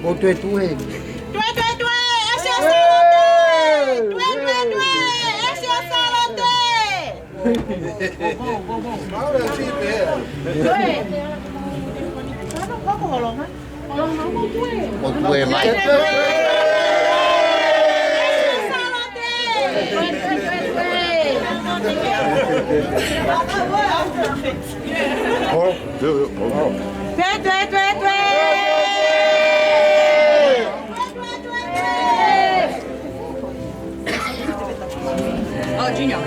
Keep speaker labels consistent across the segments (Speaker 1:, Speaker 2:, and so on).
Speaker 1: Mo tue tue.
Speaker 2: Tue tue tue, es el Salote. Tue tue tue, es el Salote.
Speaker 3: Ahora sí,
Speaker 2: Tue. ¿Cómo Holonga? Holonga mo tue.
Speaker 1: Mo tue mai.
Speaker 2: Es el Salote. Tue tue tue tue. Tue tue tue tue. Oh, Junior.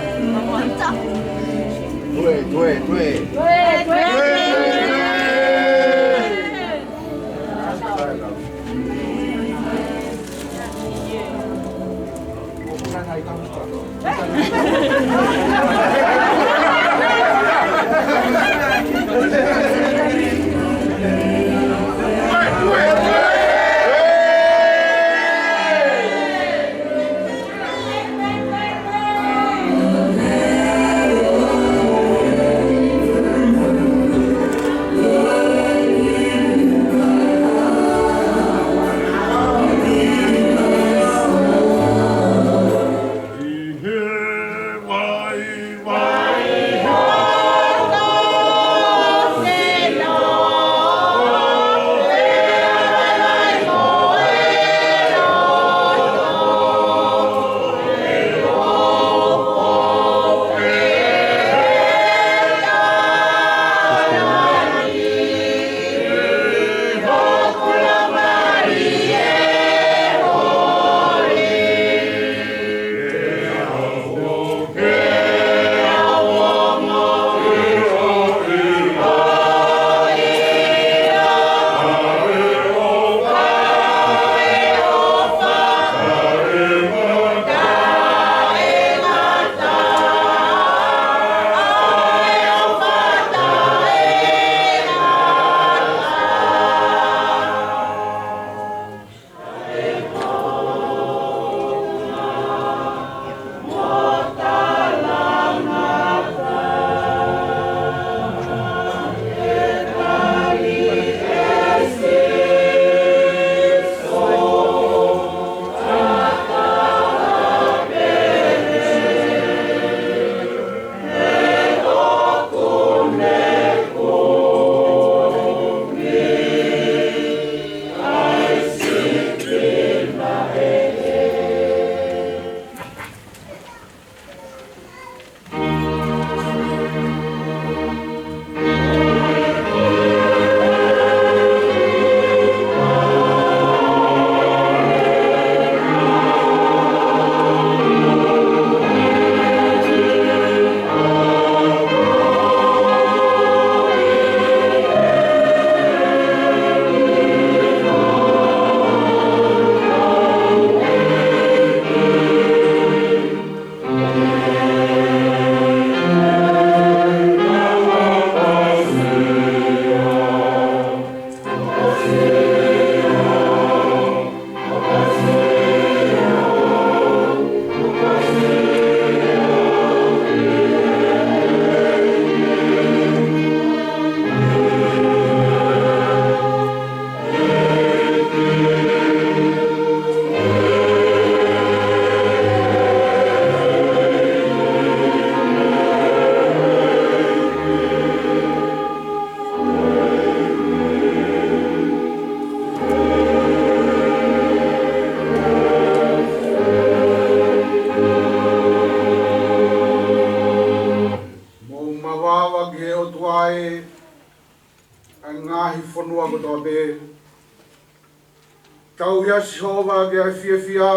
Speaker 3: Kau hea si hova ke ai fia fia,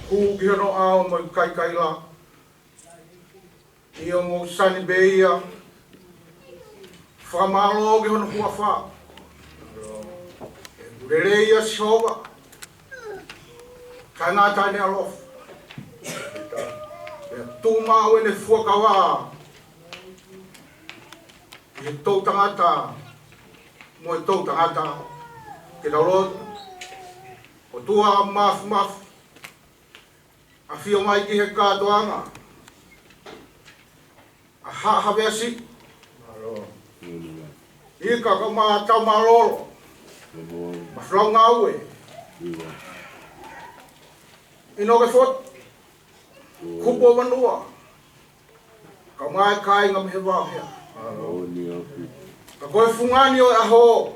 Speaker 3: hu ki hono ao mo kai kai la. I o mo sani beia, whamalo ke hono hua wha. Rereia si hova, ka ngā taine alof. Tū mau e ne fuakawa, i tau tangata, mo e tau tangata. Ke taurot, o tua maf maf, a whio mai ki he kātoanga. haveasi. Ika ka ma tau malolo. Maflonga ue. Ino ke fot. Kupo manua. Ka mai kai ngam he wa hea. Ka koe fungani o aho.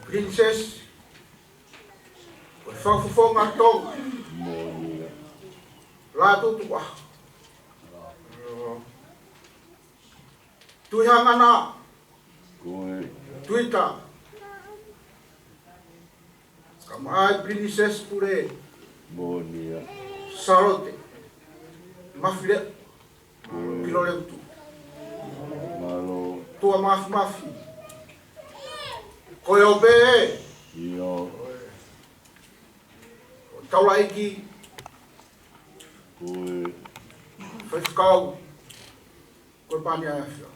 Speaker 3: Princess. Koe whafufonga tau. Latu Tuku'aho. Tuihangana. Tuita. Kamai princess pure. Salote. Mafile'o. Pilolevu. Tua mafi. Koe ope e. Paula iki. Fetu'upongipongi. Koe pani a fio.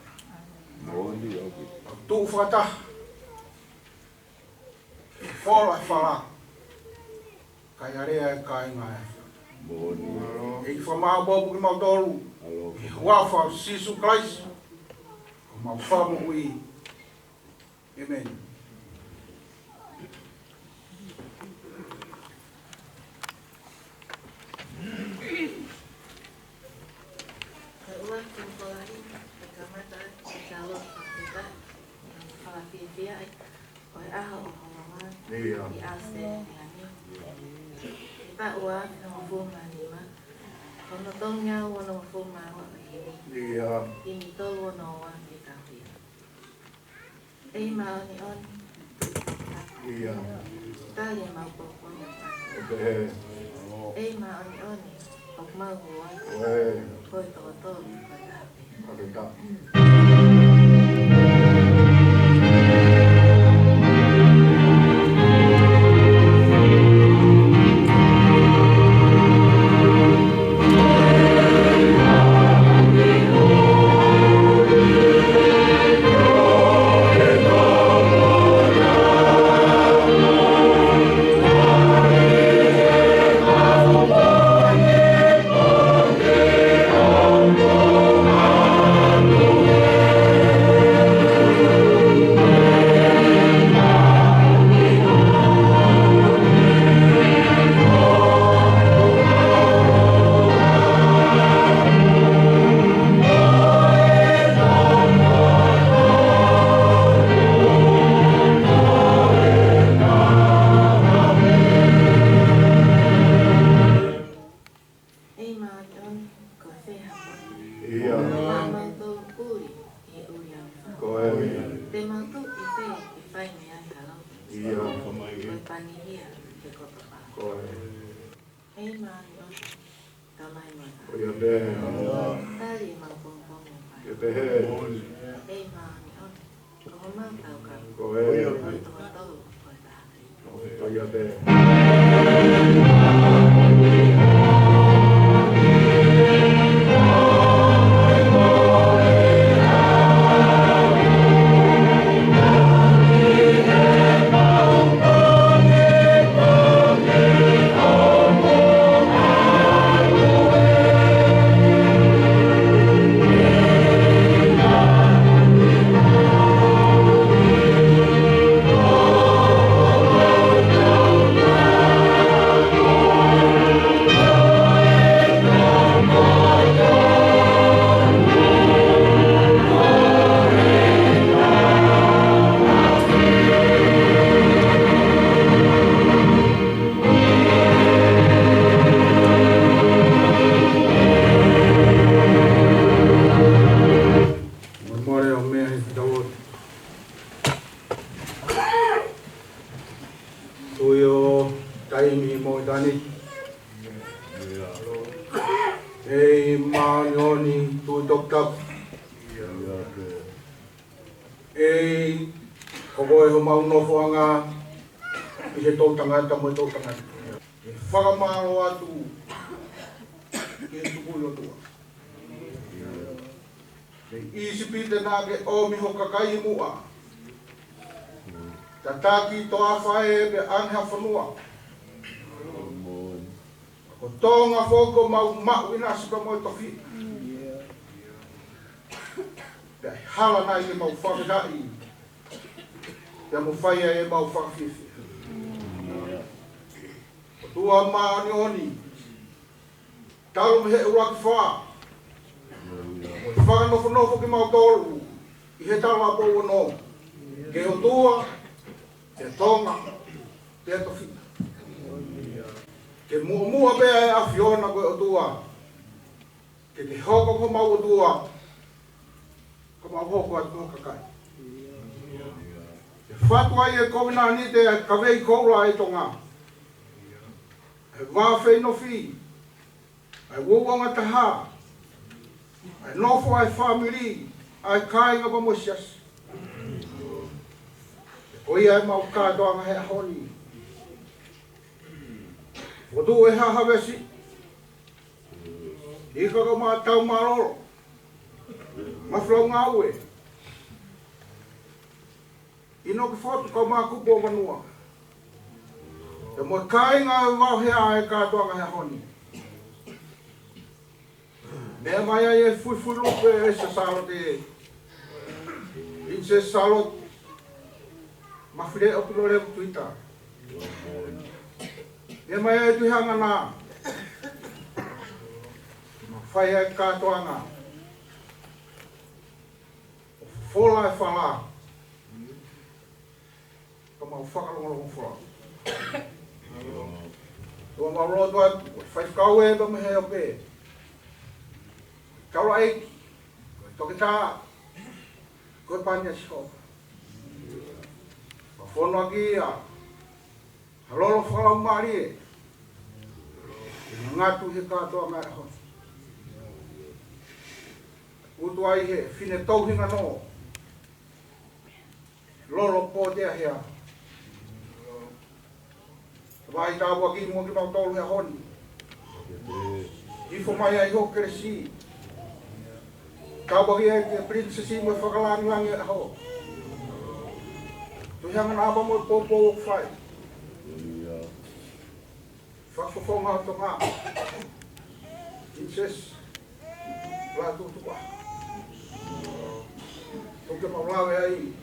Speaker 3: Tuita. Paula. Kai area kai ngai. E whamā bobu ki mautolu. Wafa sisu Christ. Ma whamu ui. Amen. Tangata mo ito tangata. Whakamaro atu. Tuku'aho. Isipita nage o miho kakai mua. Tataki to afae be anha fanua. O tonga foko mau ina sipa mo tofi. Pea hala nai ke mau whakadai. Pea mo whaia e mau whakawhiwhi. O tua maa ni oni. Talo me he ura ki whaa. O te whakanofo ki mau tolu. I he talo a pou no. Ke o tua, ke tonga, ke tofi. Ke mua bea e a whiona koe o tua. Ke te hoko ko mau o tua. Ko mau hoko atu mo kakai. Ke whatua i e kovina ni te kawei koura e tonga. E wawhei no fi. E wawanga taha. E nofo ai family. Ai kāinga pa mosias. O ia e mau kātoanga he honi. O tu e hahawesi. Ika ka maa tau maroro. Mafile'o ngā ue. Ino ki whotu ka maa kupo manua. E mo kāinga e wau hea e kātoanga he honi. Mea mai ai e fui lupe e se Salote. In se Salote. Mafile'o Pilolevu Tuita. Mea mai ai tu hanga nā. Whai ai kātoanga. Fola e whala. Ka mau whakalongo whala. Tua mau roto atu. Whai whakau e ba me hea pe. Kaura eiki. Toke tā. Koe pānia siko. Whono aki ia. Halolo whakalau maari e. Ngātu he kātoa mai aho. Utu ai he whine tauhinga no. Lolo pōtea hea. Vai tāua ki mua ki mau tolu hea honi. Ifo mai ai ho keresi. Tāua ki e ke princesi mo whakalangi langi aho. Tuhanga nāpa mo pōpō o whai. Whakawhonga o tonga. Princess Latu Tuku'aho. Toke maulawe ai.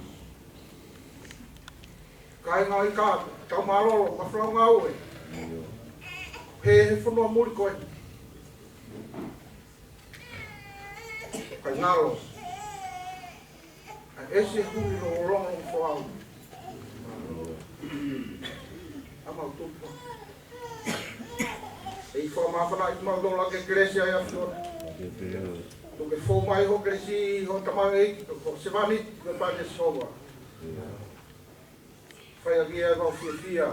Speaker 3: Kai ngā i kātu, tau maroro, Mafile'o ngā ue. He whanua muri koe. Kai ngālo. Ese huri no rongo whau. Amau tupu. E i whamawhana i mau dola ke kresia i a whiona. Toke whau mai ho kresi ho tamau eiki, ko sevanit, ko pāne soba. Whai aki e mau whiawhia,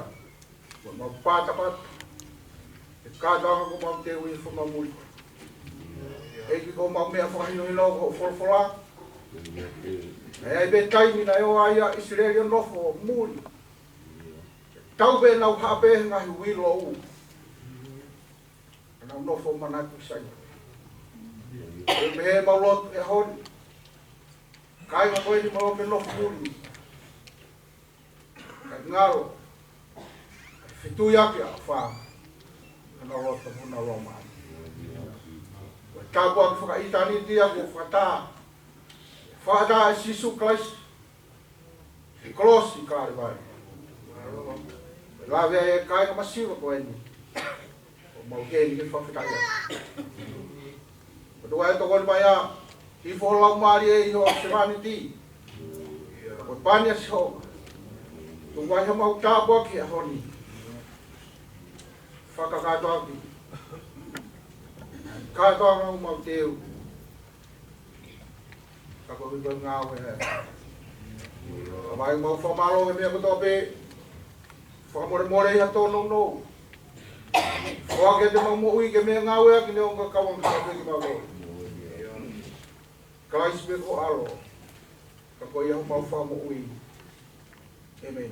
Speaker 3: ko mau pātapat, e kātanga ko mau te ui e whamau muri. Eiki ko mau mea whakahino hino ko wholwhola. E ai be taimi na eo aia Israeli nofo muri. Tau be nau hape ngahi wilo u. Nau nofo manatu sai. E mehe maulot e honi. Kai ma koe ni mau ke nofo muri. Kai ngaro. Fetu'upongipongi a wha. Kana rota muna roma. Tāpua ki whakaitani tia ko whakatā. Whakatā e sisu Christ. E kolosi kāre vai. Lawe e kai ka masiwa ko eni. O mau kēni ke whawhitai. O tua e tokoni mai a. I wholau maari e iho sevani ti. O pānia si hoka. Tu waiha mau tāpua ki a honi. Whakakātoa ki. Kātoa ngau mau teu. Kako hipo ngau e hea. Mai mau whamalo he mea kotoa pe. Whakamore iha tōnou nou. Whake te mau mo'ui ke mea ngau ea ki ne onga kawang kātoa ki mau loi. Kaisi me ko alo. Kako iha mau whamo'ui. Amen.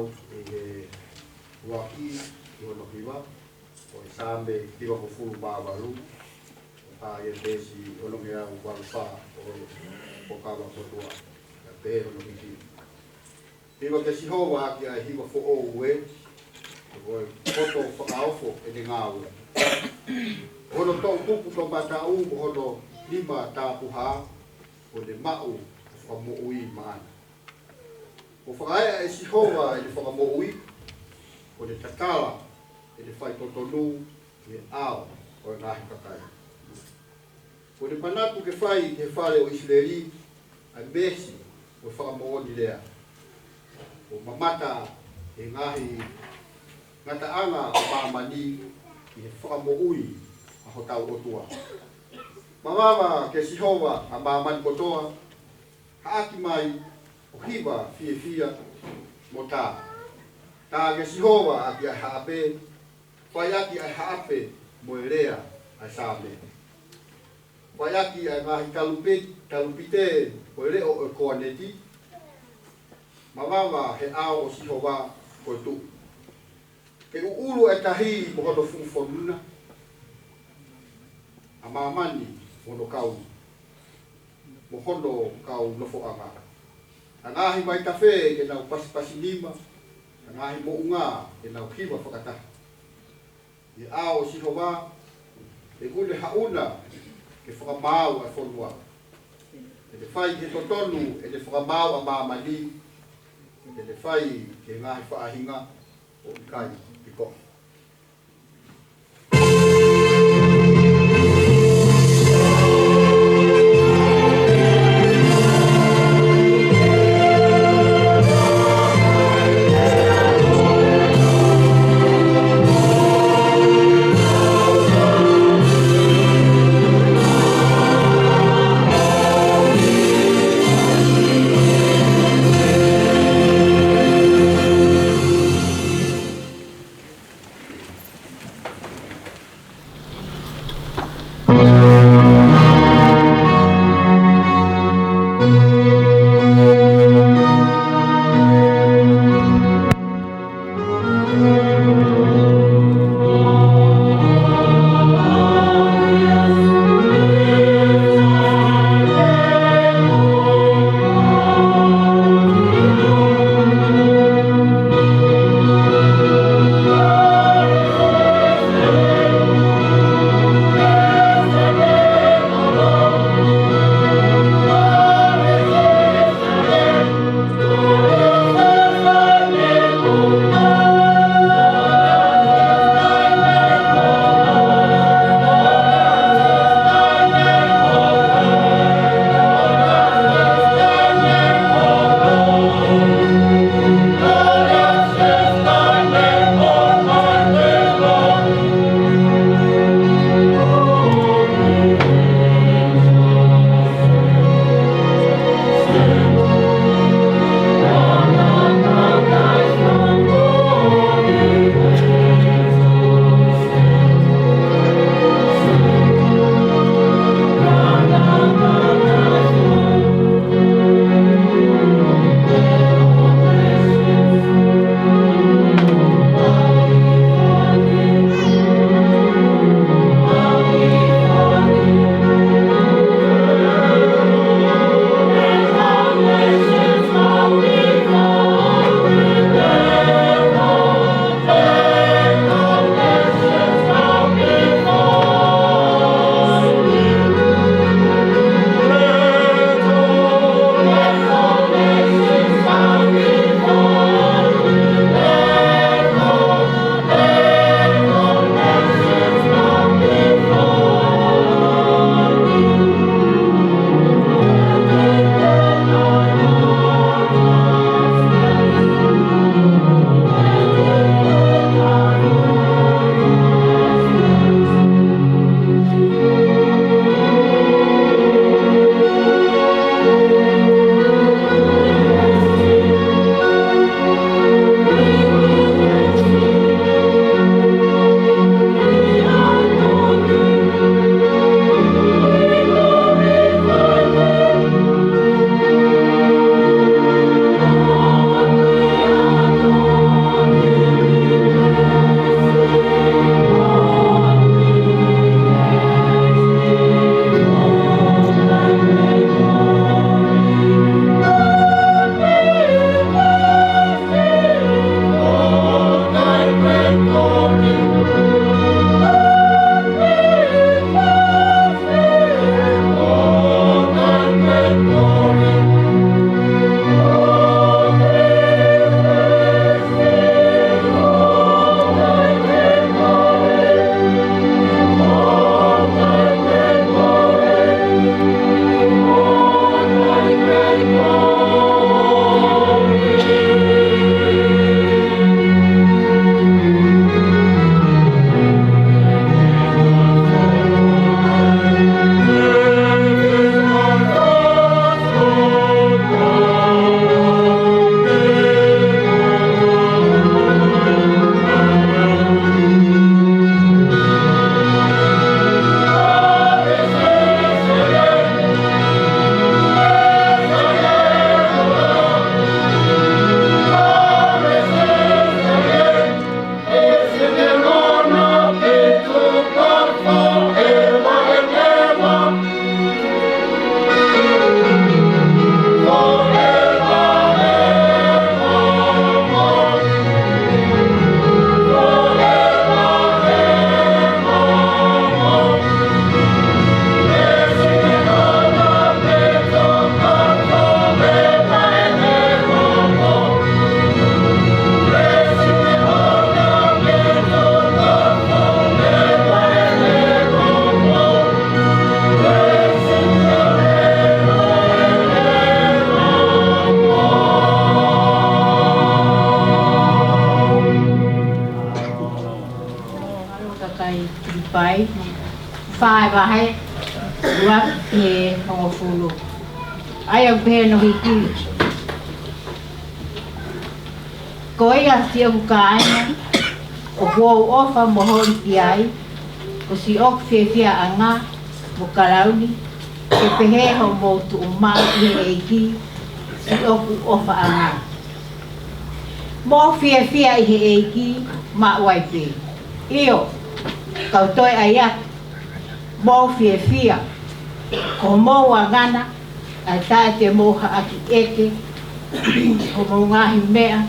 Speaker 4: Vava'u e waki i ono kiwa o e sambe kiwa ko fulu Vava'u a e besi ono ngea u walpa o kawa kotua a pe ono kiki hiwa ke sihowa aki a hiwa fo o ue o e koto whakaofo e ne ngāwe hono tō pupu tō matau o hono lima tāpuha o le ma'u whakamo'ui maana. O whakaea e sihowa e le whakamo'ui o le takala e le whai totonu e ao o e ngahi kakai. O le manatu ke whai ke whare o Israeli a mesi o whakamo'oni lea. O mamata e ngahi ngataanga o mamani i he whakamo'ui a hotau otua. Mamawa ke sihowa a mamani kotoa haaki mai o hiwa fia mo tā. Tā ke sihowa a ki a haape, whaiaki a haape mo e rea a sāme. Whaiaki a ngahi talupite o e reo e koaneti. Mamawa he ao o sihowa ko tu. Ke uulu e tahi mo hono fu'ufonuna. A mamani mono kau. Mo hono kau nofo anga. A ngahi mai tawhe ke nau pasipasi lima. A ngahi mo unga ke nau hiwa whakata. I ao sihowa e kule hauna ke whakamau a whonua. E le whai ke totonu e le whakamau a mamani. E le whai ke ngahi whaahinga o ikai piko.
Speaker 5: pai. Whae wahe, ua he hongo fulu. Ai au pehe no hiki. Ko ia si au kāinga, o kuau ofa mohori ki ai, ko si ok whiawhia anga, mo karauni, ke pehe ho mo tu umau i he eiki, si oku ofa anga. Mo whiawhia i he eiki, ma waipe. Io, kau toi aia, mo whiawhia, ko mo wangana, ai tae te moha aki eke, ko mo ngahi mea,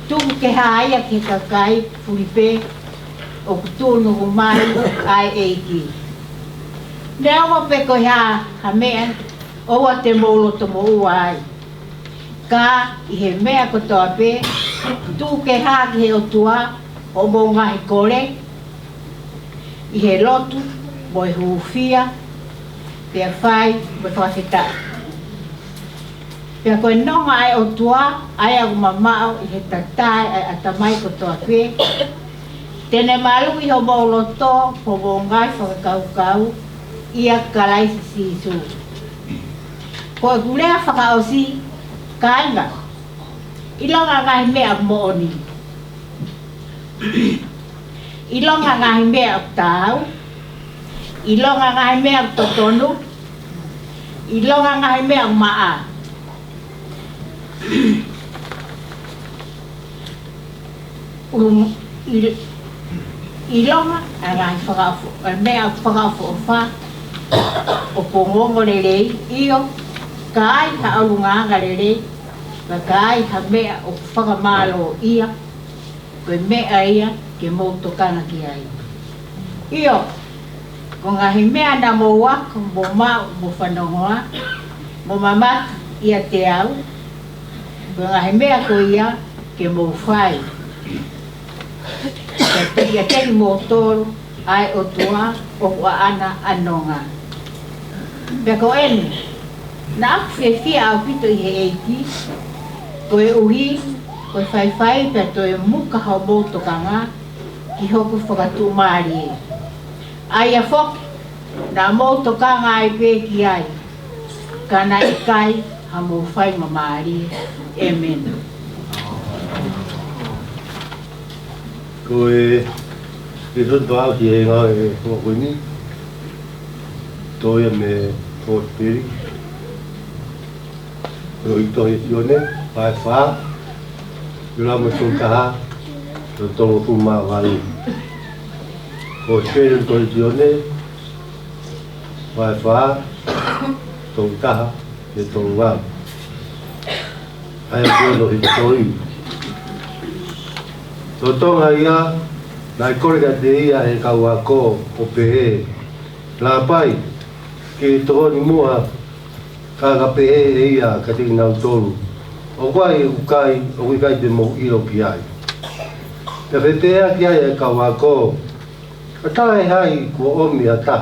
Speaker 5: tuku ke haia ke kakai, fulipe, o kutunu humai ai eiki. Nea mo peko ha mea, oua te molo to mo ua ai. Ka i he mea kotoa pe, tuku ke ha ki he o tua, o mo ngahi kore, i he lotu, mo i huufia, pia whai, mo i whawhita. Pia koe nonga ai o tua, ai au mamao i he tatai ai atamai kotoa pe. Tene malu i ho mauloto, po mo ngai whakakau-kau, ia kalaisi sisu. Ko e kulea whakaosi, kainga, ilonga ngahi mea mooni. Ilonga ngahi mea tau, ilonga ngahi mea totonu, ilonga ngahi mea maa. Ilonga ngahi whakafo, mea whakafo o wha, o pongongo lelei, iyo, kai ha alunganga lelei, kai ha mea o whakamalo ia, koe mea ia, ke mautokana ki ai. Iyo, ko ngahi mea na mo waka, mo mau, mo whanongoa, mo mamata ia te au, ko ngahi mea ko ia, ke mo whai. Ia teni mo tolu, ai o tua, o kua ana anonga. Pea ko ene, na aku whiawhia au pito i he eiki, koe uhi, koe whaiwhai, pea toe muka hau mautokanga, ki hoku whakatu maari e. Ai a whoki, na mautokanga ai pē ki ai, kana i kai, ha mo whai ma maari e. Amen.
Speaker 6: Koe, e tonto au ki e ngā e whakuni, toia me Fort-Peri, o i tohi tione, pai wha, i rama tōkaha, o tongo fu mā walu. Fort-Peri o tohi tione, pai wha, tōkaha, e tongo wā. Ai a kōno i tohi. Tō tonga ia, nai koreka te ia e kau a kō o pehe. Nā pai, ke tohoni mua, ka ka pehe e ia ka te nau tolu. O kwai e ukai, o wikai te mo iro ki ai. Te whepea ki ai e kau a kō, a tae hai kua omi a ta.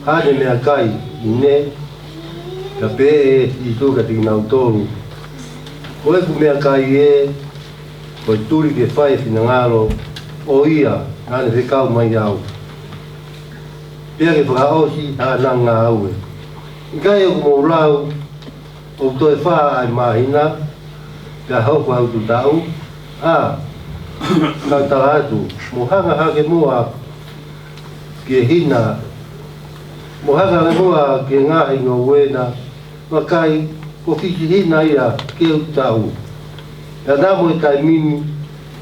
Speaker 6: Hane mea kai i ne, ka pehe i tū ka te nau tolu. Ko e ku mea kai e, ko i turi ke whai whina ngaro o ia ngāne whekau mai au. Pea ke whakaosi a nā ngā aue. I kai o kumau lau o toi wha ai mahina pea hauku au tu tau. Kau taratu, mo hanga hake mua ke hina, mo hanga hake mua ke ngahi ngō wena, ma kai ko whiki hina ia ke au tau. Ka namo i kai mini,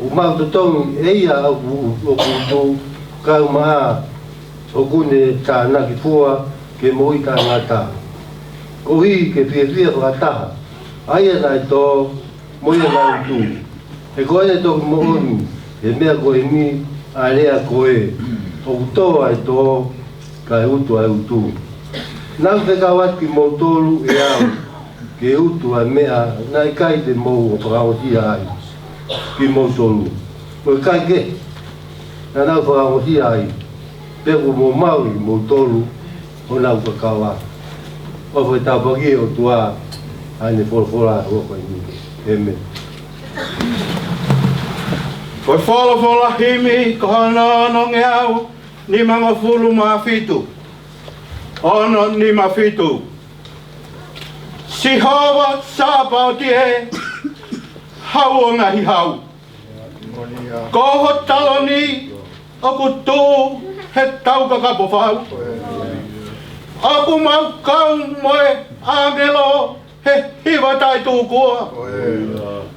Speaker 6: o mau totongi e ia au o kutu, kau maa, o kune tā naki pua, ke moi ka ngata. Ko hi ke whiawhia whakataha, aia nai tō, moia nai tū. E koe e tōki mooni, e mea koe mi, a rea koe, o kutoa e tō, ka e utu ai utu. Nau whekau ati mō tōru e au, ke utu ai mea, nai kai te mou o whakaotia ai, ki mou tolu. Koe kai ke, na nau whakaotia ai, peku mō maui mou tolu, o nau whakawa. O whai tāpaki o tua, aine whora o whai ni. Amen.
Speaker 3: Koe whora himi, ko hana nonge au,
Speaker 7: ni mga fulu mafitu. Ono ni mafitu. Si hawa sapa tie hau ngahi hau. Koho taloni aku tu he tau kakapofau. Aku mau kau moe angelo he hiwa tai tukua.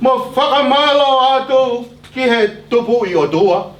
Speaker 7: Mo whakamalo atu ki he tupu I o tua.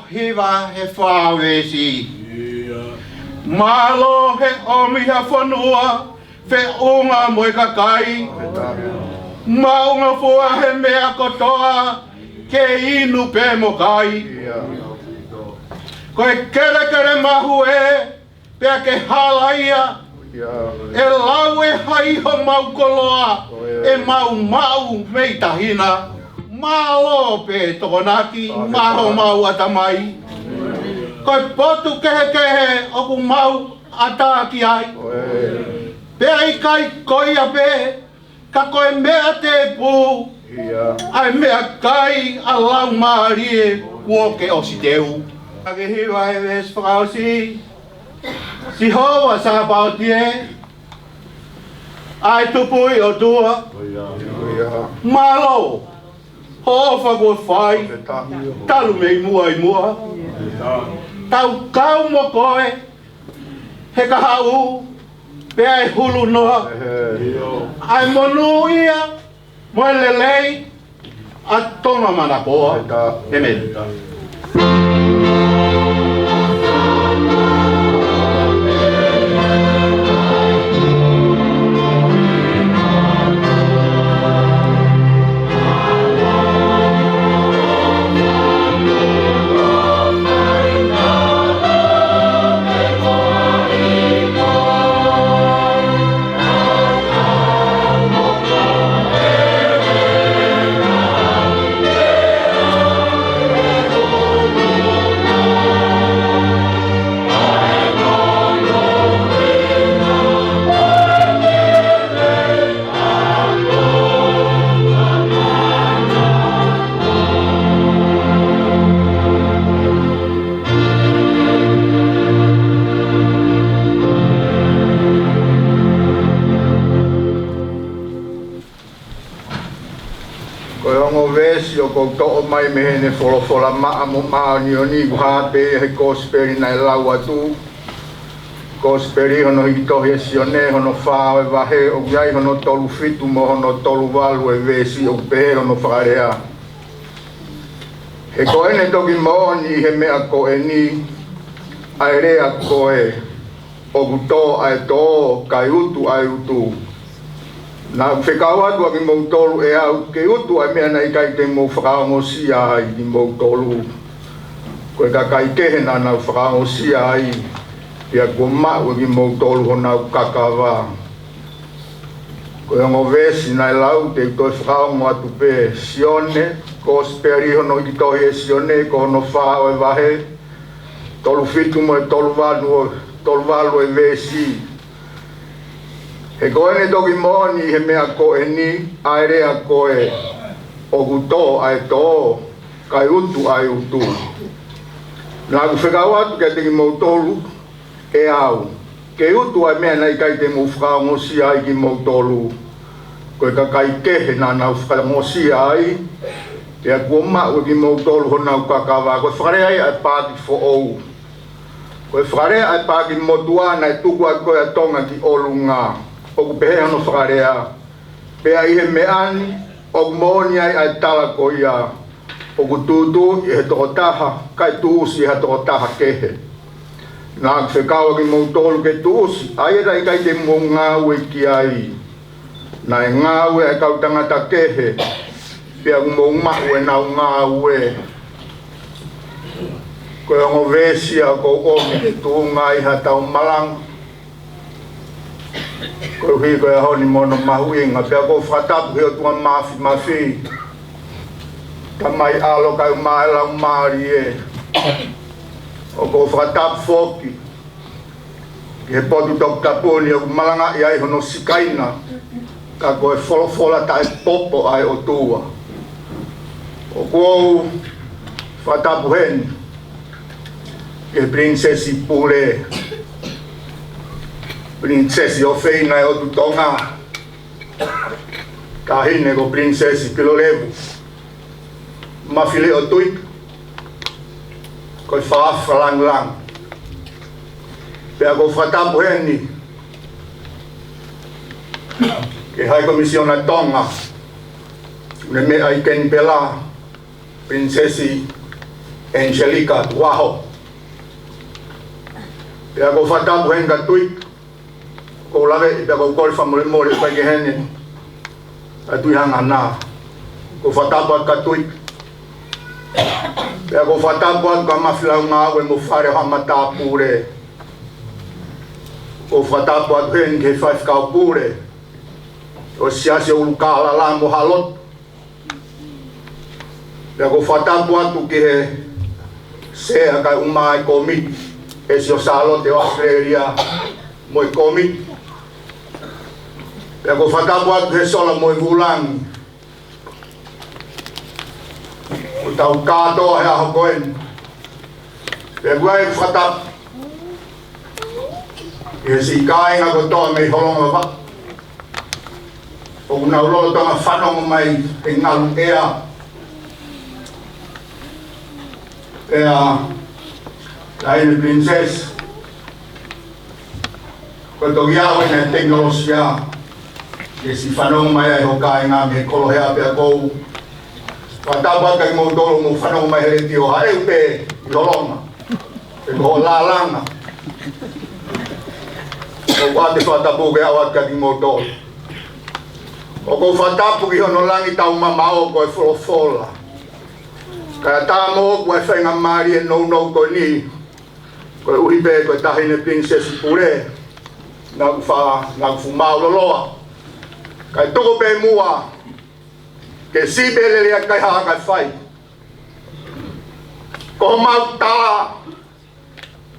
Speaker 7: He whawesi Malo he omiha whanua Fe'unga moe kakai Maunga fua he mea kotoa Ke inu pe mokai Koe kere kere mahu Pea ke halaia E lau e haiho mau koloa E mau meitahina Malo pe tokonaki Maho mau atamai Koe potu kehe oku mau ataki ai. Pea I kai koia pe, ka koe mea te pū. Ai mea kai a lau maarie kuoke o si teu. Ake hiwa he ves whakausi, si hoa sa pautie. Ai tupui o tua. Malo, hofa kua whai, talu mei mua I mua. Tau kau mo koe, he ka hau, pea e hulu noa. Ai monu ia, moe lelei, a tonga mana koa. Amen.
Speaker 3: O ko to'o mai me hene wholofola maa mo maa ni o ni kuha pe he kosperi nai lau atu. Kosperi hono hiki tohi e sione hono whao e wahe o iai hono tolu fitu mo hono tolu walu e vesi o pehe hono whakarea. He ko ene toki mo ni he mea ko e ni ai rea ko e o kuto ai to kai utu ai utu. Na whekaua tua ki mou tolu e au ke utu ai mea nei kai te mou whakaongosia ai ki mou tolu. Koe ka kai kehe na nau whakaongosia ai ia kua mau ki mou tolu ho nau kakawa. Koe ongo vesi nai lau te toi whakaongo atu pe sione, ko speri hono ki tohi e sione, ko hono whao e wahe, tolu fitu mo e tolu walu e vesi. He koe ne toki moni he mea koe ni, airea koe o kuto ai to, kai utu ai utu. Nā ku whekau atu kia teki mou tolu, e au. Ke utu ai mea nei kai te mou whakaongosia ai ki mou tolu. Koe ka kai kehe nā nau whakaongosia ai, pia kua mau ki mou tolu ho nau kakawa. Koe whakare ai ai pāti fo ou. Koe whakarea ai pāki motua nai tukua koe atonga ki Holonga. Oku pehe ano whakarea. Pea ihe meani, oku mooni ai tala ko ia. Oku tūtū i he tokotaha, kai tūsi i he tokotaha kehe. Nā whekawa ki mautolu ke tūsi, ai rai kai te mō ngāue ki ai. Nai ngāue ai kau tangata kehe, pea ku mō mahu e nau ngāue. Koe ongo vēsia ko omi ke tūnga i ha tau malanga. Koe hui koe honi mono mahu inga, pea ko whatapu heo tua mafi. Tamai alo kai maela umari e. O ko whatapu whoki. Ki he potu toku tapuni o malanga i ai hono sikaina. Ka koe wholofola tai popo ai o tua. O kou whatapu heni. Ke princesi pule. Princesi o feina e o tutonga. Ka hine ko princesi Pilolevu. Mafile'o Tuita. Koe whaafra lang. Pea ko whatapu heni. Ke hai komisiona tonga. Ne me ai keni pela. Princesi Angelika Tuku'aho. Pea ko whatapu heni ka Tuita. Ko lawe pea ko kore whamore pai ke hene. A tui hanga nā. Ko whatapu ka Tuita. Pea ko whatapu atu ka Mafile'o ngā ue mo whare hamata pūre. Ko whatapu atu heni ke whaifkau pūre. O siase ulu kāla la mo Salote. Pea ko whatapu atu ki he sea kai umai komiti. E si o Salote o Australia mo i komiti. Pea ko whatapu atu he sola mo i vulangi. O tau kātoa he aho koeni. Pea kua e whatapu. E si kāinga ko toa mei Holonga wa. O kuna uloto tonga whanonga mai e ngalu ea. Pea laine princess. Ko toki awe ne teknolosia. E si whanonga mai e ho kāinga me kolo hea pea kou. Whatapu kai mō tolo mō whanonga mai here tio hae upe i Holonga. E ko lālanga. O wate whatapu ke awat ka ki mō tolo. O ko whatapu ki hono langi tau mamao ko e wholofola. Kaya tā mō ko e whainga mari e nou ko ni. Ko e uhipe ko e tahine princesi pure. Nā ku whumau loloa. Kaya toko pe mua. Ke sibele rea kai haa kai whai. Ko mau tala.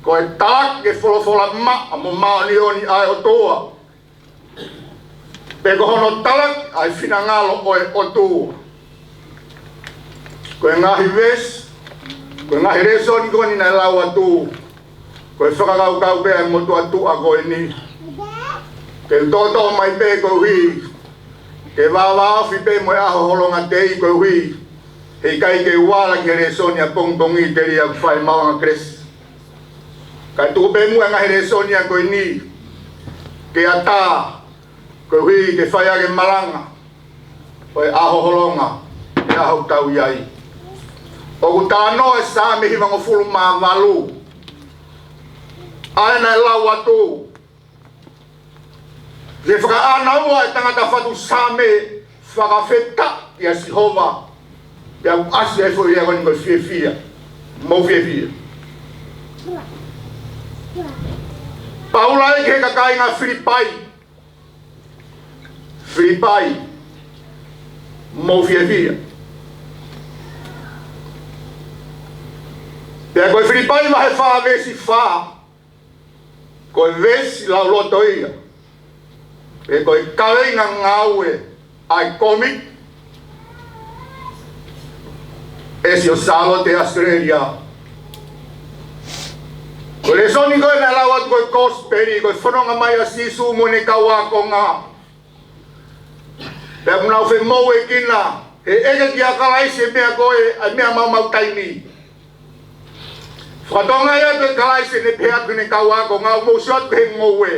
Speaker 3: Ko e tak ke wholofola ma. Amo mao ni oni ai o toa. Pe ko hono talak ai whina ngalo o tua. Ko e ngahi ves. Ko e ngahi reso ni koni nai lau atu. Ko e whakakau pea mo tu atu a koe ni. Ke toto mai pe ko hui. Ke Vava'u pe mo aho Holonga tei ko hui. Hei kai ke wala ki reso ni a pongpongi teri a whai maunga kres. Kai tuku pe mua ngahi reso ni a koe ni. Ke ata. Ko hui ke whai ake malanga. Ko e aho Holonga. Ke aho tau iai. O ku tāno e sā me hiwango fulu mā walu. Aina e lau atu. Le whakaanaua e tangata whatu sā me whakawheta i a Sihova. Pea ku asi e fwoi ea koni ko whiewhia. Mau whiewhia. Paula e ke kakai ngā Filipai. Mau whiewhia. Pea koe Filipai wahe wha vesi wha. Koe vesi lau loto ia. E koe kaweinga ngaue ai komik. E si o Salote Australia. Ko le soni koe na lau atu koe kosperi. Koe whanonga mai a sisu mo ne kawako ngā. Pea kuna uwhe mou e kina. He eke ki a kalaisi e mea koe ai mea mau taimi. Whatonga ia te kalai se ne pehea kune kaua ko ngau mo shot he ngowe.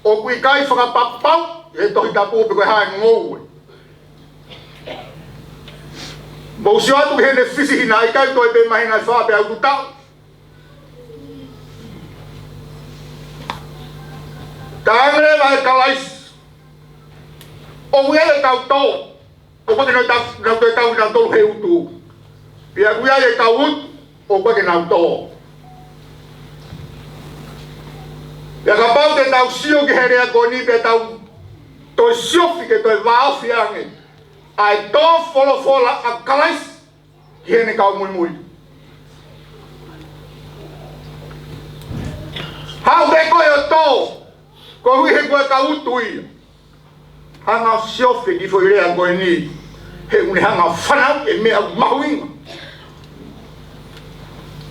Speaker 3: O kui kai whakapapau e tohi tapu pe koe hae ngowe. Mo shot he ne fisi hina i kai toi pe mahina wha pe au kutau. Tāngre vai kalai o wea e tau tō. O pake nau tau nau tolu he utu. Pia kuia e tau ut o pake nau tō. Ia ka pau te tau sio ki herea koni pe tau toi siofi ke toi Vava'u ange. Ai tō wholofola a kalais ki hene kau Moimoi. Hau te koe o tō, ko hui he koe ka utu ia. Hanga siofi ki fo irea koe ni, he uni hanga whanau e mea mahuinga.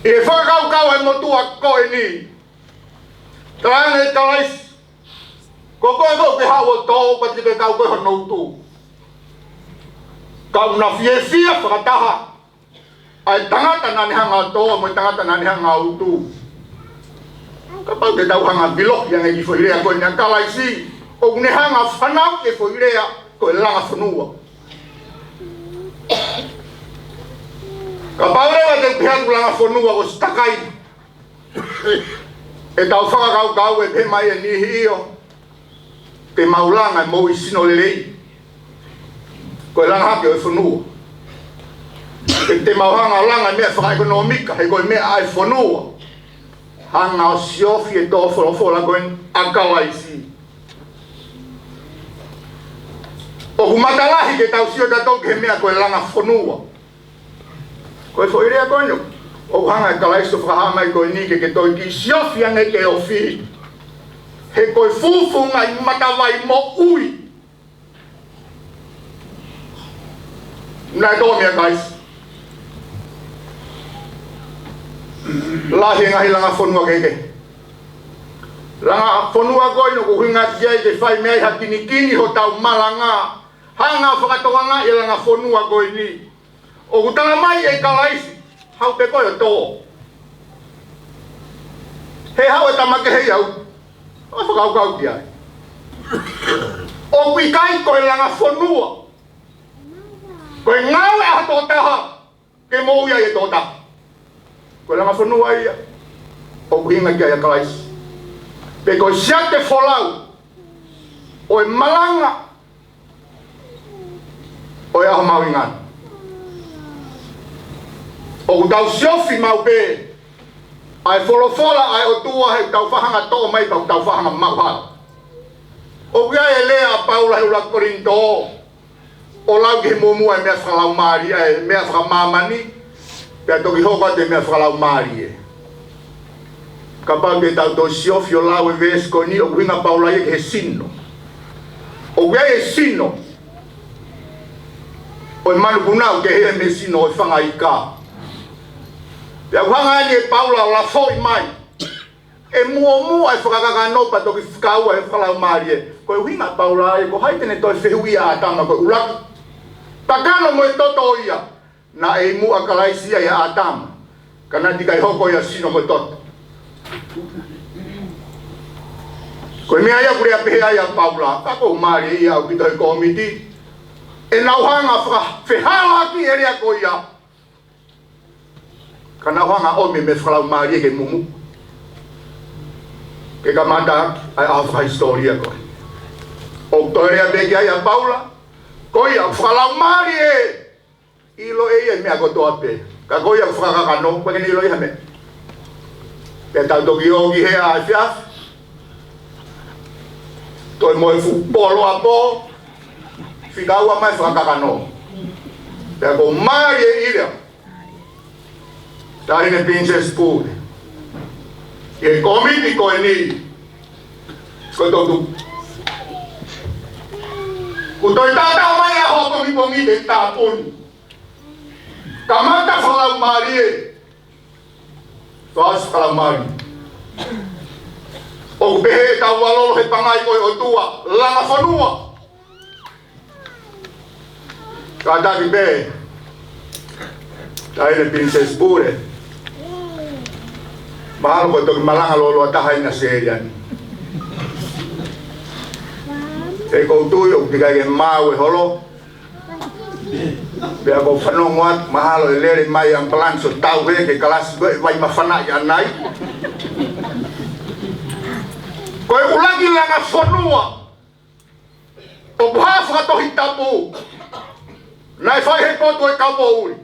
Speaker 3: E whakakau e motua koe ni, Tāne kalais, ko koe koe ke hau o tō, pati ke kau koe honou tū. Kau na fie whakataha, ai tangata nani hanga tō, mo tangata nani hanga au tū. Ka pau te tau hanga biloki ange ki whoirea koe ni kalaisi, o ne hanga whanau e whoirea koe langa whanua. Ka pau rewa te pihangu langa whanua o stakai. E tau whakakau e pe mai e nihi io te maulanga e mou i sino lelei koe langa hape o e whanua te mauhanga o langa e mea whakaekonomika he koe mea ai whanua hanga o siofi e tō wholofola koe akalaisi o humatalahi ke tau sio tatou ke mea koe langa whanua koe whoirea koe no o hanga e kalaiso whakahama i koe ni ke toi ki siofi ange ke o whi. He koe fufunga i matawai mo ui. Nai tō mea kais. Lahi ngahi langa whanua keke. Langa whanua koe no ku hinga tiai te whai mea i hakini kini ho tau malanga. Hanga whakatoanga i langa whanua koe ni. O kutanga mai e kalaisi. Hau te koe o tō. He hau e tamake hei au. O whakau ki ai. O kui kai koe langa whanua. Koe ngau e aha tō taha. Ke mou ia e tō taha. Koe langa whanua ia. O kui hinga ki ai a kalaisi. Pe koe siate wholau. O e malanga. O e aho mau ingana. O tau siofi mau pe ai wholofola ai o tua he tau whahanga tō mai tau whahanga mauhala. O kia e lea Paula he ula korinto o lau ki he mumua e mea whakalau maari e mea whakamamani pia toki hoka te mea whakalau maari e. Ka pau ke tau tō siofi o lau e vesko ni o kuhinga Paula e ke he sino. O kia e sino o e manu punau ke he me sino o e whanga i ka. Pia kuhanga ni e Paula o la foi mai. E mua e whakakakano pa toki whakaua e whakalau maari e. Koe uhinga Paula e ko haitene toi whehuia a tama koe uraki. Takano mo e toto ia. Na e mua kalaisia ia a tama. Kana tika i hoko ia sino mo e toto. Koe mea ia kurea pehea ia Paula. Kako maari ia au ki toi komiti. E nauhanga whehala ki e rea ko ia. Kana hanga ome me whalau maari ke mumu. Ke ka mata ai awha historia koe. O torea beki ai a Paula. Koe a whalau maari e. Ilo e mea kotoa pe. Ka koe a whakakano, pake ni ilo i hame. Pe tau toki ogi hea ai whiaf. Toi moe fu polo a po. Whikaua mai whakakano. Pe ko maari e irea. Tahine Princess Pule. E komiti koe ni. Koe totu. Kutoi tata mai a Tuku'aho te tāpuni. Kamata whalau maari e. Whaas whalau maari. O pehe tau walolo he pangai koe o tua. Langa whanua. Kataki pehe. Tahine Princess Pule. Mahalo ko ito malanga lolo at tahay na siya yan. Ikaw tuyo, di kaya mawe holo. Biar ko fanongat mahalo ileri mai ang pelan so tau ke kelas gue vai mafana ya nai. Koe ulagi langa fonua. O bhafa to hitapu. Nai fai he poto e kapo uli.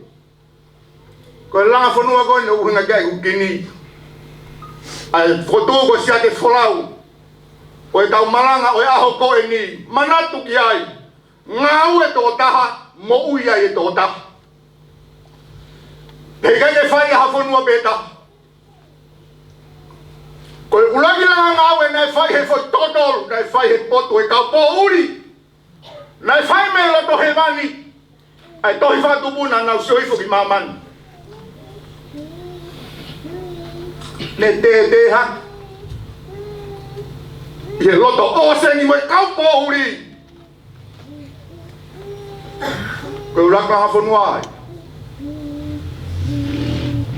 Speaker 3: Koe langa fonua koe no unga gai ukini. Ai foto ko sia te folau. Koe tau malanga o aho koe ni manatu ki ai. Ngau e to taha mo uia e to taha. Pega ke fai ha fonua beta. Koe ulagi langa ngau e nai fai he fo totol, nai fai he poto e kapo uli. Nai fai me lo to he mani. Ai tohi fatu buna nau soifo ki mamani. Ne te hak. Ye loto ose ni mo kaupo uri. Ko urak la fonua.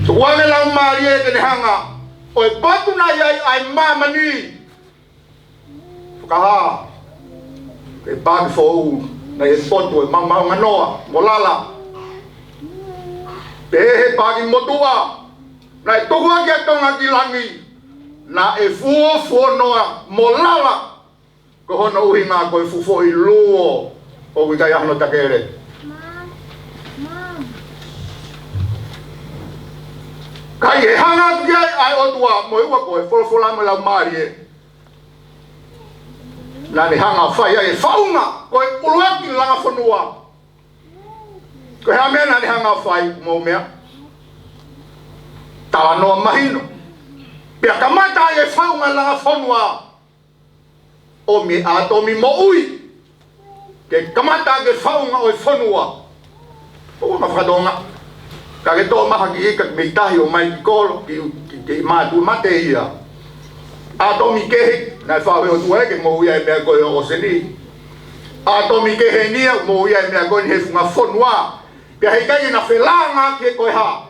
Speaker 3: So wale la marie ke hanga. O batu na yai ai mama ni. Ka ke bag fo na ye poto mama nganoa molala. Pehe pagi motua. Na toga ke tonga kilangi. Na e fuo noa molala. Ko hono uhinga ko e fufo i luo. O wika ya hono takere. Kai e hanga tuki ai otua. Mo iwa ko e folofola me lau marie. Na ni hanga fai ai e faunga. Ko e uruaki langa fonua. Ko hea mea na ni hanga fai mo mea. Tala noa mahino. Pia kamata e faunga langa fonua. O mi ato mi mo ui. Ke kamata ke faunga o e fonua. O ma whakadonga. Ka ke tō maha ki ika me tahi o mai ki kolo. Ki mātu mate ia. Ato mi kehe. Nai whawe o tuhe ke mo ia e mea koe o seni. Ato mi kehe nia mo ia e mea koe ni he funga fonua. Pia hei kai na whelanga ke koe ha.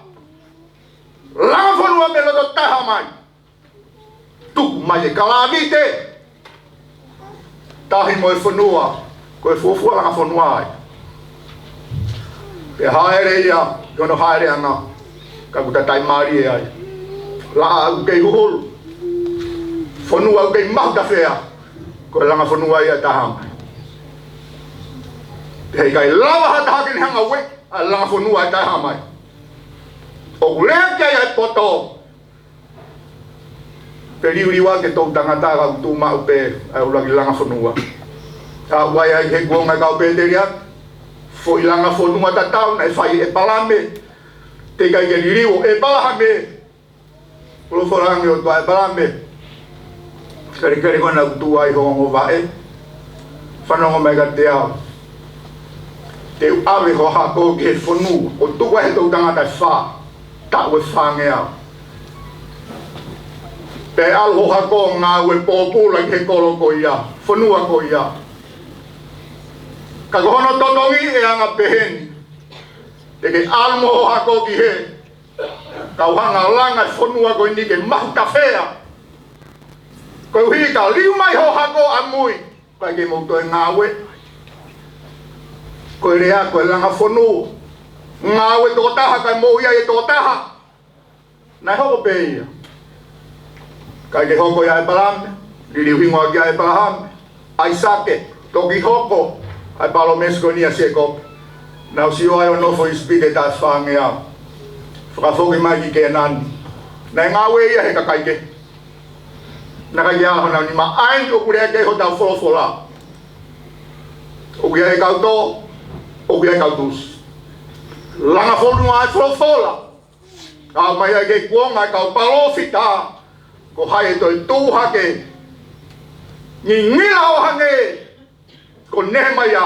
Speaker 3: Langa fonua me loto taha mai. Tuku mai e kalavite. Tahi mo e fonua. Koe fuafua langa fonua ai. Pe haere ia. Kono haere anga. Ka kuta tai maari e ai. La au kei huhulu. Fonua au kei mahu ta whea. Koe langa fonua ia taha mai. Hei kai lawa hata hake ni hanga we. A langa fonua ia taha mai. O kulea kia ia poto. Pe riuriwa ke tau tangata ka tu mau pe ai ulagi langa fonua. Ta wai ai he kuonga kau pe te ria. Fo ilanga fonua ta tau na e fai e palame. Te kai ke ririwo e palame. Ulo forangi o tua e palame. Kari kona kutua i hongo vae. Whanongo mai ka te au. Te awe ho hako ki he fonua. O tukwa he tau tangata e wha. Ta ue whange au. Pe alho hako ngā ue pōpūla ki he kolo ko ia. Fonua ko ia. Ka kohono totongi e anga peheni. Te ke almo hako ki he. Kau hanga langa fonua ko ini ke mahu kawhea. Koe hui ka liu mai ho hako amui. Kai ke mauto e ngā ue. Koe rea koe langa fonua. Ngā ue tō taha kai mo ia e tō taha. Nai hoko pe ia. Kai ke hoko ia e palame. Lili uhingoa kia e palahame. Ai sake. Toki hoko. Ai palo mesko nia se kopi. Nau si oai o nofo i spide ta whange au. Whakafoki mai ki ke nani. Nai ngā ue ia he ka kaike. Na kai kia hana ni ma ain o kurea ke ho tau wholofola. O kia e kau tō. O kia e kau tus. Langa wholunga ai wholofola. Ka mai ai ke kuonga e kau palofita. Ko hai e toi tūhake. Ni ngila o hange. Ko nehe mai a.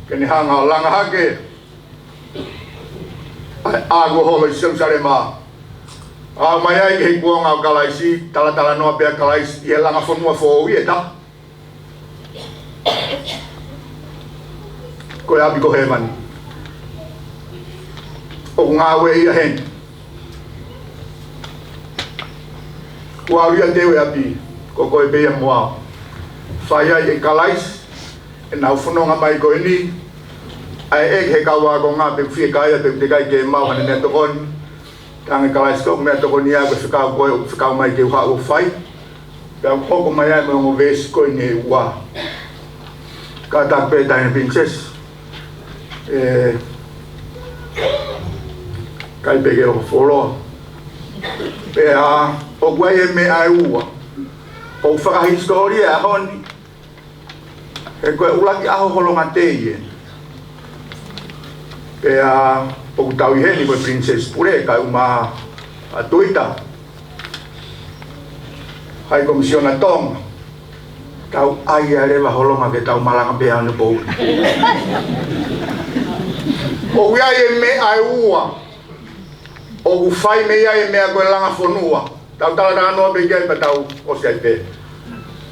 Speaker 3: Kene hanga o langa hake. Ai ago holo i seusare maa. A mai ai ke kuonga o kalaisi. Tala noa pia kalaisi. I he langa whanua fo ui e ta. Ko e api ko he mani. O ngā ue ia hen. Kua uia tewe api, koko e bea moa. Whai ai e kalais, e nau whanonga mai koe ni, ai e he kaua ko ngā pe whie kai a pe te kai ke mau hane mea tokoni. Tange kalais ko mea tokoni a koe whikau koe, whikau mai ke uha o whai. Pea hoko mai ai mo ngō vesi koe ni e ua. Ka tak pe taine princess. Kai peke o wholoa. Pea o guai e me ai ua. O whakahiskori e ahoni. E koe ulaki aho holonga te ie. Pea o kutau i heni koe princess pure kai uma a Tuita. Hai komisiona tonga. Tau ai a rewa holonga ke tau malanga pea anu pou. O guai e me ai ua. O whai me ia e mea koe langa whanua. Tau talatanga noa pe kia pa tau o se te.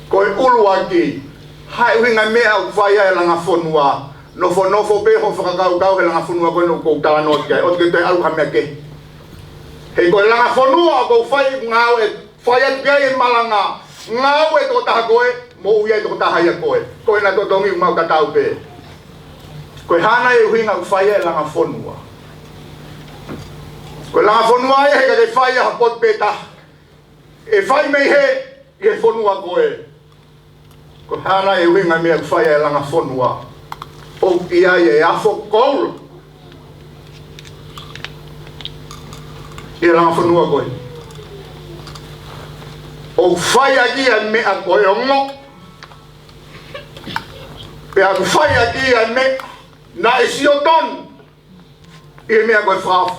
Speaker 3: Koe ulu aki. Hai uhinga mea o whai ia e langa whanua. Nofo pe ho whakakau he langa whanua koe no kou tala noa kia. O te te alu ka mea ke. Hei koe langa whanua o kou whai ngau e whai atu kia e malanga. Ngau e toko taha koe. Mo uia e toko taha ia koe. Koe na totongi umau katau pe. Koe hana e uhinga o whai ia e langa whanua. Koe langa whanua e he ka te whai a pot peta. E whai mei he i he whanua koe. Koe hana e winga mea whai e langa whanua. O ia e afo koula. I langa whanua koe. O whai a kia mea koe o ngo. Pea whai a kia mea na e si o ton. I mea koe whaaf.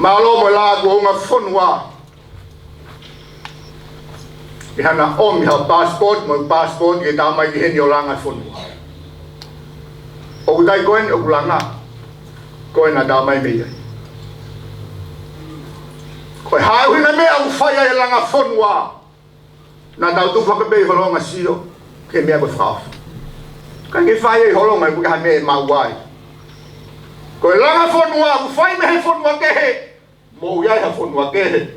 Speaker 3: Malo mo la ko nga whanua. I hana omi ha passport, mo passport i tamai ki heni o langa whanua. O kutai koen o kulanga. Koen na tamai mea. Koe hau hina mea u whaia e langa whanua. Na tau tu whakapei holonga sio. Ke mea koe whaafu. Ka ke whaia i holonga i puka mea e mauai. Koe langa whanua, u whai mehe whanua kehe. Mo iai ha whanua kehe.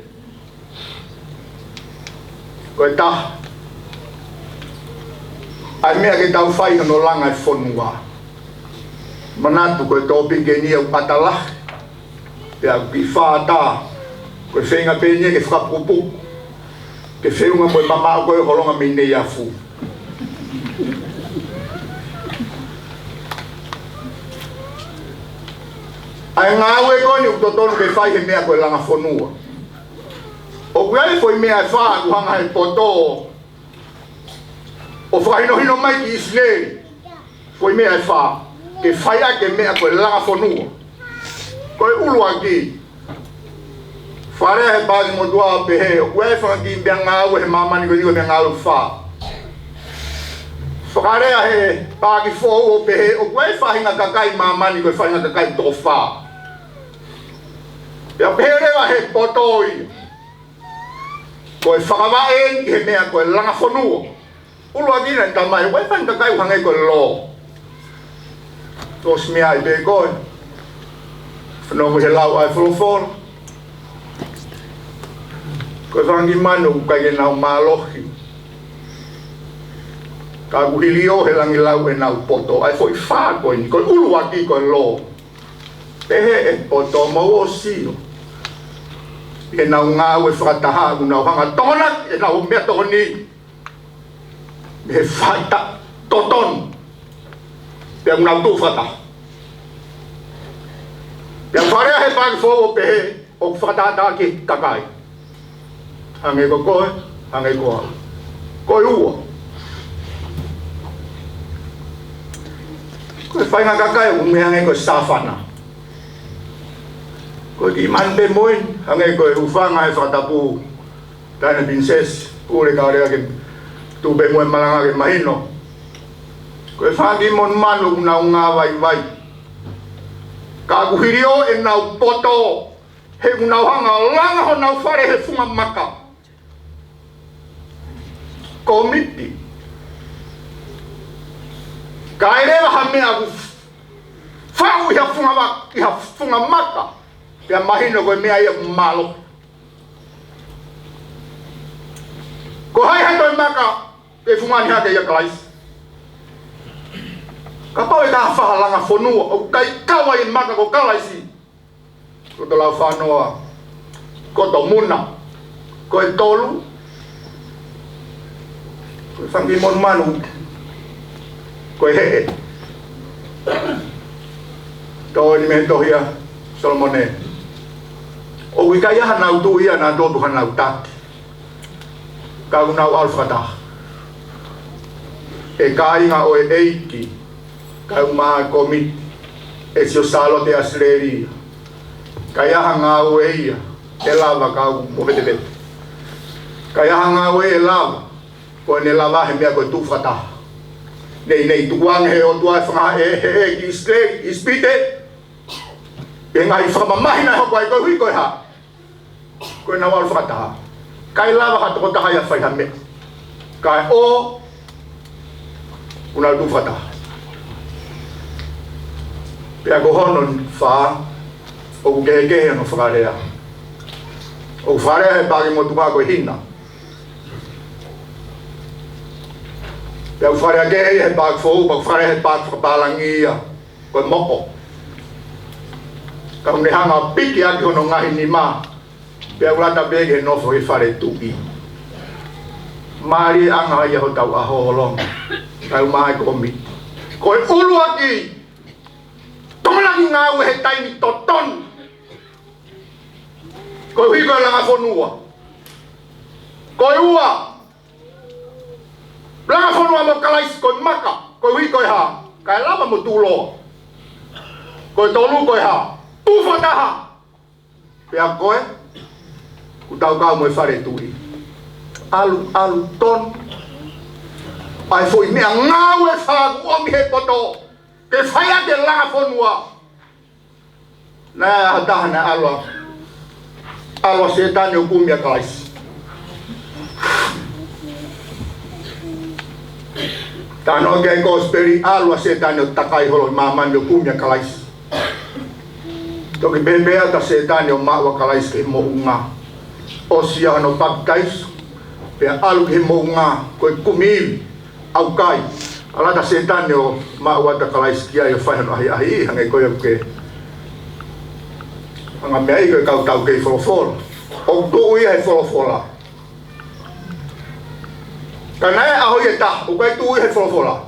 Speaker 3: Koe taha. Ai mea ke tau whai no langa i whanua. Manatu koe tōpi ke nia u patalahi. Pea ki whātā. Koe whenga pēnia ke whakapupu. Ke whenga koe mamau koe holonga me nei afu. Ai ngā ue koni u totonu ke whai he mea koe langa whanua. O kuai foi mea e whaa kuhanga he poto. O whakahinohino mai ki Israeli. Foi mea e whaa. Ke whai a ke mea koe langa whanua. Koe ulu aki. Wharea he bāzi mo dua pe he. O kuai whakaki mbea ngā ue he mamani koe niko mea ngā ue whaa. Whakarea he pāki whou o pe he. O kuai whahinga kakai mamani koe whahinga kakai tō whaa. Pea perewa he potoi. Koe whakawae i he mea koe langa whanua. Ulu a dina ta mai, wai whain kakai uhangai koe lo. Tos mea i pe koe. Whanongo he lau ai whulofora. Koe whangi manu kai ke nau mālohi. Ka kuhili o he langi lau e nau poto. Ai fwoi whaa koe ni, koe ulu a ki koe lo. Pehe e poto mau o sio. E nau ngā ue whakataha ku nau hanga tonak e nau mea toni. Me whaita toton. Pea nau tu whata. Pea wharea he pāki whou o pehe o whakatata ki kakai. Hange ko koe, hange koa. Koe ua. Koe whainga kakai o me hange koe sāwhana. Koe ki mante moin, hange koe ufanga e whakatapu taina princess, pūre kārea ke tūpe moe malanga ke mahino. Koe whangi mon manu nau ngā vai vai. Ka kuhirio e nau poto, he nau hanga langa ho nau whare he whunga maka. Komiti. Ka erewa ha mea
Speaker 7: Whau iha whunga maka. Pia mahino koe mea ia malo. Ko hai toi maka e whungani hake ia kalaisi. Ka pau e ka whahalanga whonua o kai kawa i maka ko kalaisi. Ko to lau whanoa. Ko to muna. Ko e tolu. Ko e whangi mon manu. Ko e hee. Tō ni me tohia Solomone. O wika ia hanau tu ia na tōtu hanau tati. Kau nau alfata. E ka inga o e eiki. Kau maa komiti. E sio Salote Australia. Ka ia hanga o e ia. E lava kau mo vete vete. Ka ia hanga o e lava. Ko ne lava he mea koe tūwhata. Nei tuku'aho he o tua whanga e ki ispite. E ngai whamamahina hoko ai koe hui koe ha. Koe na walu whakataha. Kai lava ha toko taha ia whaiha me. Kai o una tu whataha. Pea ko honon wha o kukehekehe no whakarea. O whakarea he pāki mo tukaa koe hina. Pea whakarea kehe he pāki whou, pa whakarea he pāki whakapalangi ia koe moko. Kau ne hanga piki aki hono ngahi ni mā. Pea ulata bege nofo i whare tuki. Māri anga ia ho tau aho holonga. Kau maai komi. Koe ulu aki. Tonganaki ngau he taimi toton. Koe hui koe langa whonua. Koe ua. Langa whonua mo kalaisi koe maka. Koe hui koe ha. Kai lama mo tūloa. Koe tolu koe ha. Tūwhataha! Pea koe, ku tau kau mo e whare tui. Alu ton. Ai fwoi mea ngau e whaku omi he poto. Ke whaia ke langa whonua. Nā hataha na alua. Alua setani o kumia kalaisi. Tāno ke kosperi alua setani o takai holo mamani o kumia kalaisi. Toki bebea ta setani o maua kalais ke mo unga. O sia no baptais. Pea alu ke mo unga. Koe kumili. Au kai. Ala ta setani o maua ta kalais kia i o whaihan ahi hange koe ke. Anga mea i koe kau tau kei wholofola. O tuu ia he wholofola. Ka nae aho i e ta. O kai tuu ia he wholofola.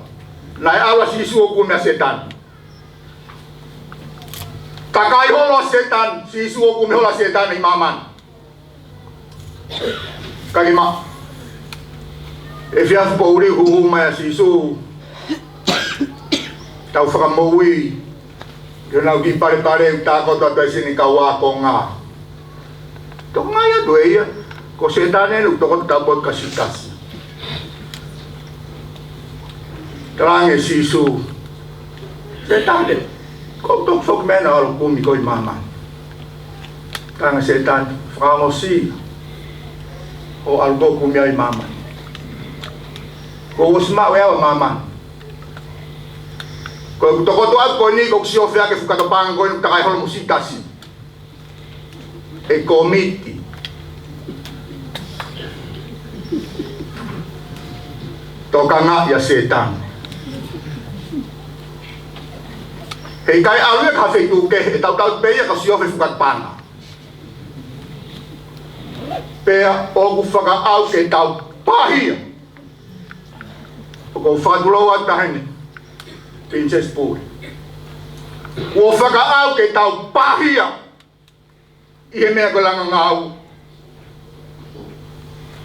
Speaker 7: Nae awa sisu o kumea setani. Takai holo setan, si isu o kumi hola setan i maman. Kalima. E fiaf pouri huhuma ya si isu. Tau whakamoui. Kio nau ki pare utako tua tua sini kau wako ngā. Toko ngā ia due ia. Ko setan e nuk toko tau pot kasitas. Terange si isu. Setan e. Kau tok fok mena alu kumi koi mama. Kanga setan whakamosi o alu ko kumi ai mama. Ko usma wewa mama. Ko toko to at ko ni ko si ofia ke fukatopanga ko ni takai holo musikasi. E komiti. Toka nga ya setan. Hei kai alu ka fetu ke e tau peia ka si ofe fukatopanga. Pea o ku whaka au ke tau pahia. O ko whakatuloa tahene. Princess Puri. O whaka au ke tau pahia. I he mea ko langa ngau.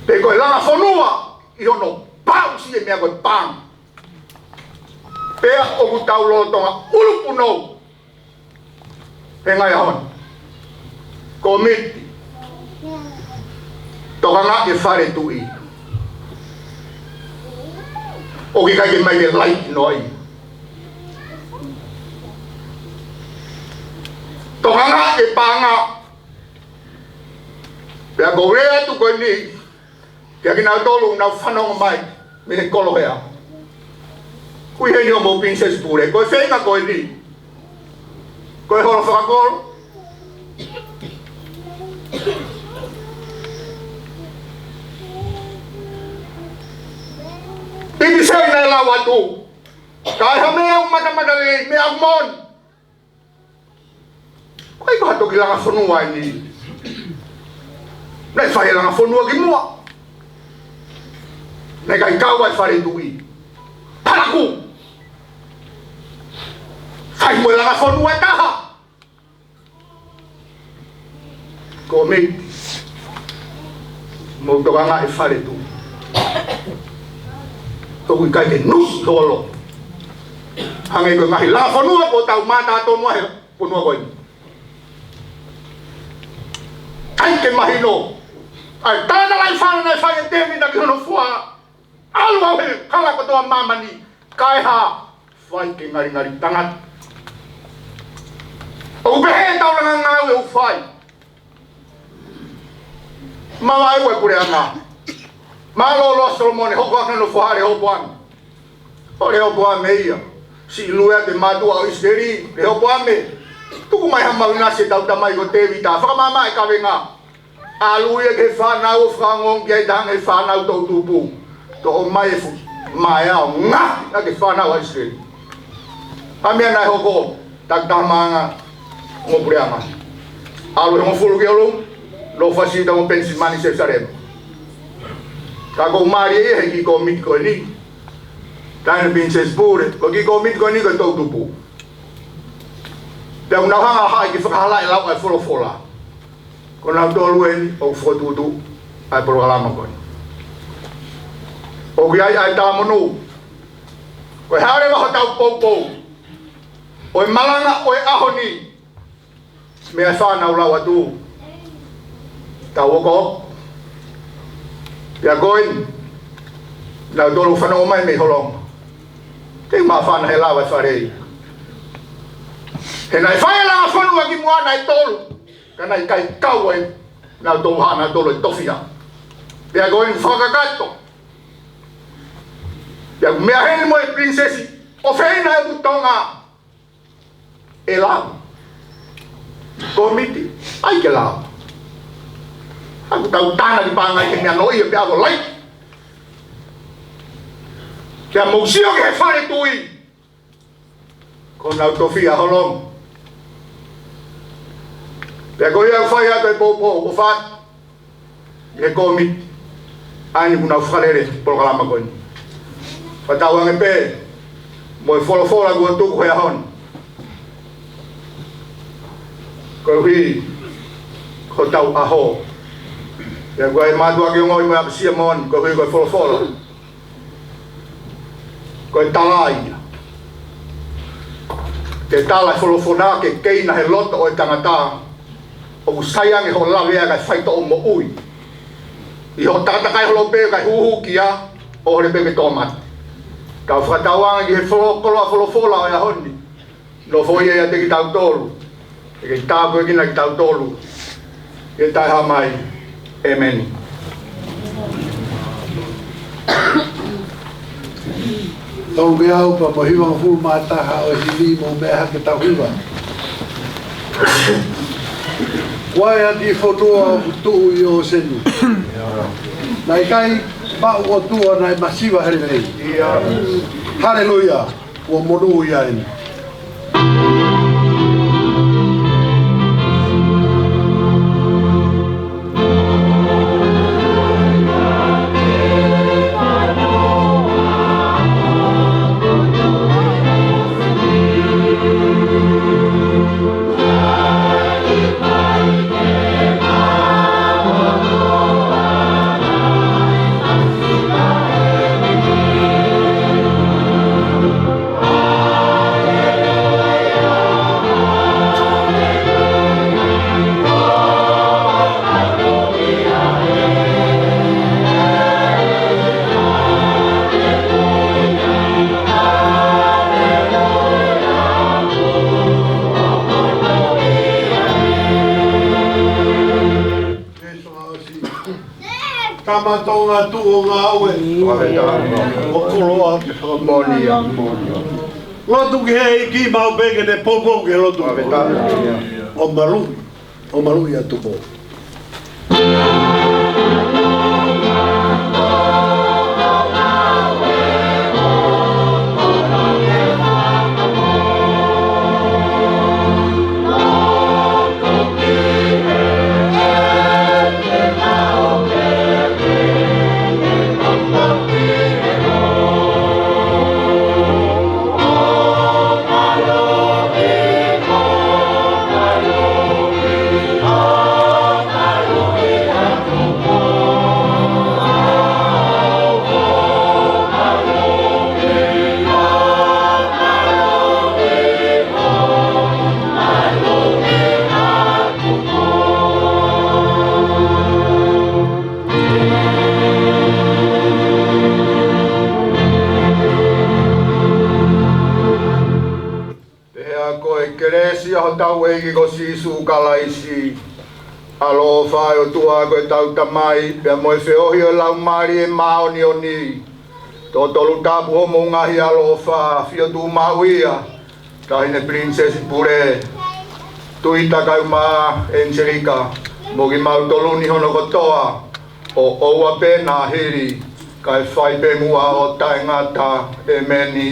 Speaker 7: Pe ko langa whanua. I hono pau si he mea ko pang. Pea o ku tau lotonga ulupu nou. He ngai hon. Komiti. Toka nga e whare tui. O ki kai ke mai e lai noi. Toka nga e panga. Pea ko rea tu koe ni. Kia ki nau tolu nau whanonga mai. Me he kolo hea. Kui he ni o mo Princess Pure. Koe whenga koe ni.
Speaker 3: Koe holo whakakoro. Tiki sei nei lau atu. Kai ha mea o mata le mea o mon. Koe ko hato ki langa whanua ni. Nei whahe langa whanua ki mua. Nei kai kau ai whare tui. Paraku. Whai mue langa whanua taha. Ko me. Mo toka ngā e whare tui. Tōku i kai ke nusi holo. Hangai koe ngahi langa whanua ko tau mātā tonua he whanua koe. Ai ke mahino. Ai tāna lai whana nei whai e tēmi na ki hono fua. Alu au he kala katoa mamani. Kai ha whai ke ngari tangat. O behe tau langa ngau e u whai. Mawa e koe kure anga. Malo lo Solomone hoko akna no fuhare hopoan. O le hopoan me ia. Si luea te matua o Isderi, le hopoan me. Tuku mai hama unase tau tamai ko te vita. Whakamama e kawenga. Aluia ke whanau whangong kia i tanga e whanau tau tupu. To o mai e fu. Mai au ngā na ke whanau a Isderi. Hamea nai hoko. Tak tamanga. Ngopure ama. Alu he ngofulu ke olu. Lo fasita mo pensi mani se sarema. Kako mari e he ki ko mit ko ni. Taina pinches pure, ko ki ko mit ko ni ko tau tupu. Te una hanga hai ki whakahala e lau ai wholofola. Ko nau tolu e ni, o whotutu, ai porogalama ko ni. O ki ai tāmonu. Ko he haere waho tau poupou. O e malanga o e aho ni. Mea whanau lau atu. Tau oko. Pia koin, nau tolu whanau mai me Holonga. Te maa whana he lawa e wharei. He nai whae langa whanua ki mua nai tolu. Ka nai kai kau e nau tolu hana tolu e tofia. Pia koin whakakato. Pia mea heni mo e prinsesi. O whaina e butonga. E lau. Komiti, ai ke lau. Aku tahu tanah di pangai ke mea noi e pia ko lai. Kia mausio ke he whare tui. Ko nau tofia Holonga. Pia ko ia whai ato e popo o what. He komit. Aini mu nau wharere polo kalama koni. Whatau ange pe. Mo e wholofola kua tuku hea hon. Ko hui. Ko tau aho. Pia ko e matua ki ngoi mo apisia mon. Ko hui ko e wholofola. Ko e talaia. Te tala e wholofona ke keina he loto o e tangata. O usayang e ho lawea kai whaito o mo ui. I ho tatakai holo peo kai huhu kia. O hore peo ke tomat. Kau whakatawanga ki he wholofola o e ahoni. No foi e te ki tau tolu. E ke tāpu e kina ki tau tolu. E tai hamai. Amen.
Speaker 8: Tau me au pa mo hiwa fulu mataha o hili mo mea ke tau hiwa. Wai ati whotua tuu i o senu. Nai kai pau o tua nai masiwa herelei. Hallelujah. Ua monu ia eni. Tamatonga tu o ngā aue. O koroa ke whakamonia. Lotu ke hei ki mau peke te popo ke lotu. O marui atu po.
Speaker 3: Tau eki ko sisu kalaisi alo fai o tua ko tau tamai pe mo feohi o lau mari e maoni oni to tolu tapu o ngahi alo fa fio tu mauia tahine princess pure Tuita kai ma Angelika mogi mau tolu ni hono kotoa o oua pena hiri kai fai pe mua o taingata e meni.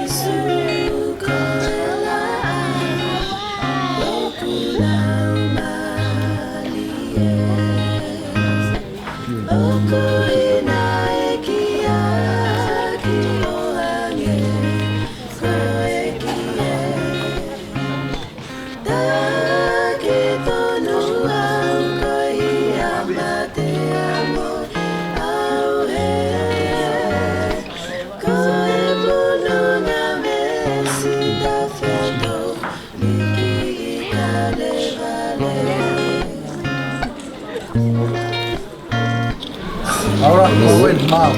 Speaker 2: Si
Speaker 1: Ahora no ven más.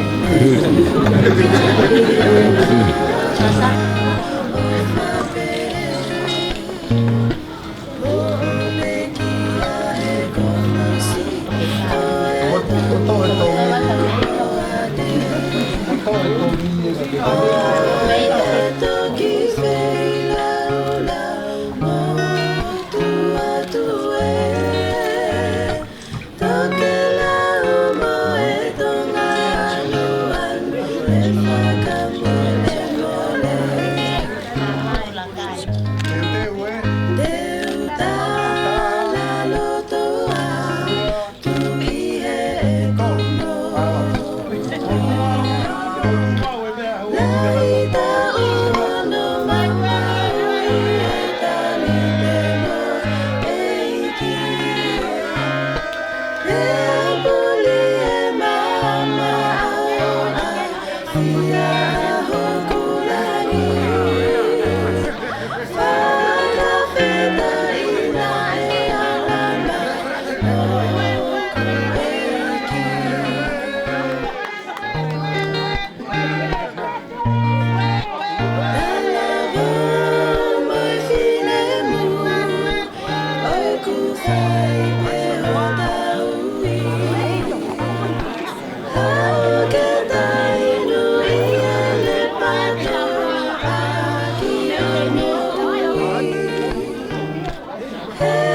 Speaker 9: Hey